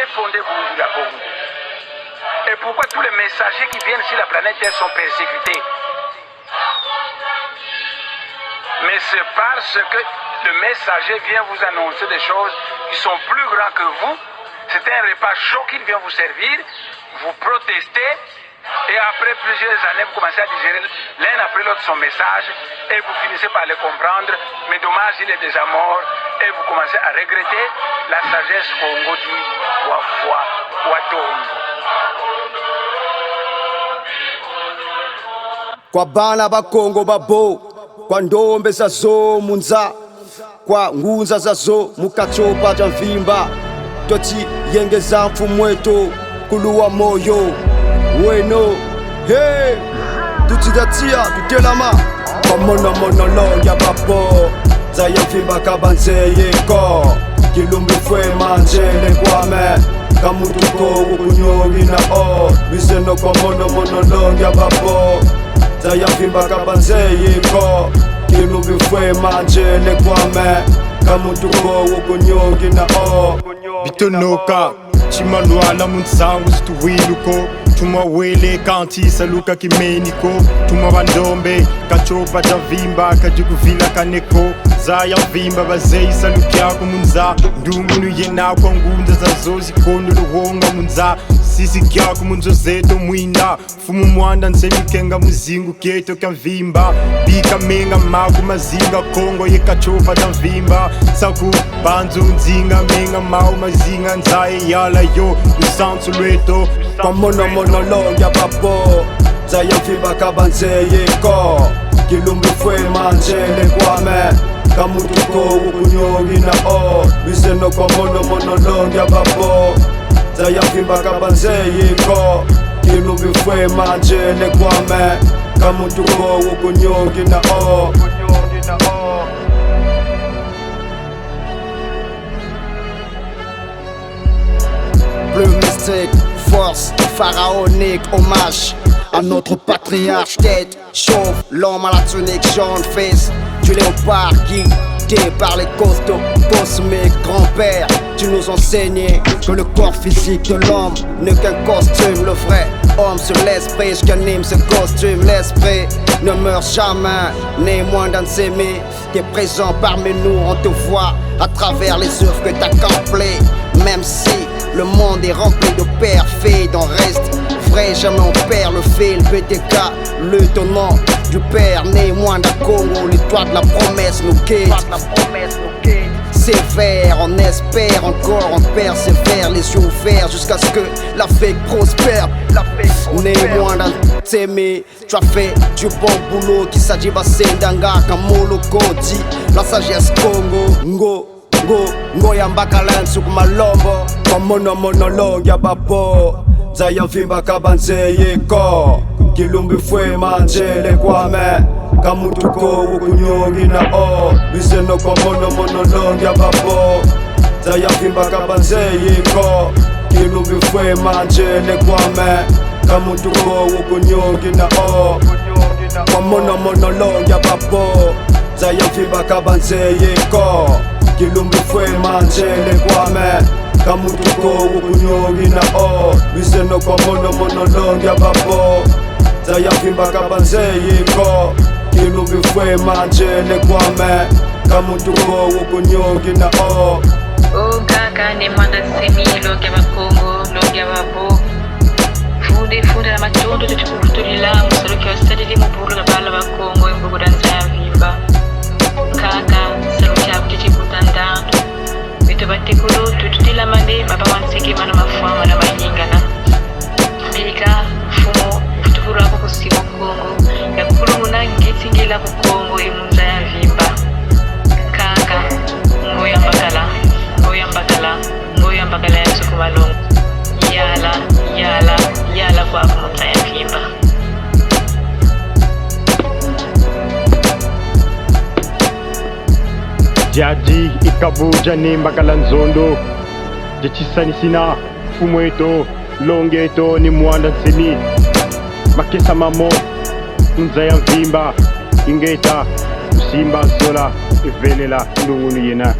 est fondé Bundu Bongo? Et pourquoi tous les messagers qui viennent sur la planète Terre sont persécutés? Mais c'est parce que le messager vient vous annoncer des choses qui sont plus grandes que vous. C'est un repas chaud qu'il vient vous servir. Vous protestez. Et après plusieurs années, vous commencez à digérer l'un après l'autre son message. Et vous finissez par le comprendre. Mais dommage, il est déjà mort. Et vous commencez à regretter la sagesse Congo dit Wafwa Watongo. Kwa bana ba Congo babo, kwa ndombe zazo munza, kwa ngunza zazo mukachopa jamvimba, toti yengeza mfumweto kuluwa moyo weno. Hey, tutidatia tutelama kwa mona longa babo, zaya mfimba kabanze yeko, kilumbi fwe manjele kwame, kamutuko ukunyongi na o, biseno kwa mona longa babo, zaya mfimba kabanze yeko, kilumbi fwe manjele kwame, kamutuko ukunyongi na o. Bitonoka chimalwala munsangu situwiluko, tuma wele kanti saluka kimeniko, tuma bandombe kachopa javimba kajikuvila kaneko, zaya vimba bazei salukyako munza, ndungunu yena kwa ngunza zazo zikondo luhonga munza, sisi kyako munzo zeto mwinda, fumu mwanda nsemikenga muzingu keto kamvimba, bika menga maku mazinga Kongo yekachopa javimba, saku banzo nzinga menga mau mazinga nzaye yala yo usansu lweto. Kwa mona longa babo, zaya mfimba kabanze yeko, kilumbi fwe manjele kwame, kamutuko ukunyongi na o, biseno kwa mona longa babo, zaya mfimba kabanze yeko, kilumbi fwe manjele kwame, kamutuko ukunyongi na o. Bleu mystique, force pharaonique, hommage à notre patriarche, tête chauve, l'homme à la tunique jaune, fils du léopard guidé par les costauds cosmiques. Grand-père, tu nous enseignais que le corps physique de l'homme n'est qu'un costume. Le vrai homme sur l'esprit, je qu'anime ce costume. L'esprit ne meurt jamais, néanmoins dans ses mains. T'es présent parmi nous, on te voit à travers les œuvres que t'as accomplies. Même si le monde est rempli de pères-filles, d'en reste vrai, jamais on perd le fil. BTK, le tenant du père, né moins d'un Congo, les toits de la promesse nous quittent. Sévère, on espère encore, on persévère, les yeux ouverts jusqu'à ce que la fake prospère. Né moins d'un t'aimer, tu as fait du bon boulot, qui s'adjiba sendanga, kamolo kodi, la sagesse Congo, ngo ya mbakala nsuku malombo, kwa mona longa babo, zaya mfimba kabanze yeko, kilumbi fwe manjele kwame, kamutuko ukunyongi na o, biseno kwa mona longa babo, zaya mfimba kabanze yeko, kilumbi fwe manjele kwame, kamutuko ukunyongi na o. Kwa mona longa babo, zaya mfimba kabanze yeko, kilumbi fwe manjele kwame, kamutuko ukunyongi na o, biseno kwa mona longa babo, zaya mfimba kabanze yeko, kilumbi fwe manjele kwame, kamutuko ukunyongi na o. Kaka ne mwanda semi longa ba Congo, longa babo, funde la matondo tutulila musoro kyo stadi di muburu la bala ba Congo imbugu danza vimba. Kaka salutia kiti kutandando, bito batekulu tututila mande baba wansiki mana mafua mana manyingana. Bika fumo kutukura ko kusimo Congo, yakulu muna ngitsingila ku Congo imunza ya vimba. Kaka ngoya mbakala ya sukumalongo, yala kwa kumunza ya vimba. Jadi ikabuja ni mbakala nzondo, jechisani sina fumweto, longeto ni mwanda nsimi, makesa mamo, nzaya mvimba, ingeta, usimba sola, ivelela ndungunu yena.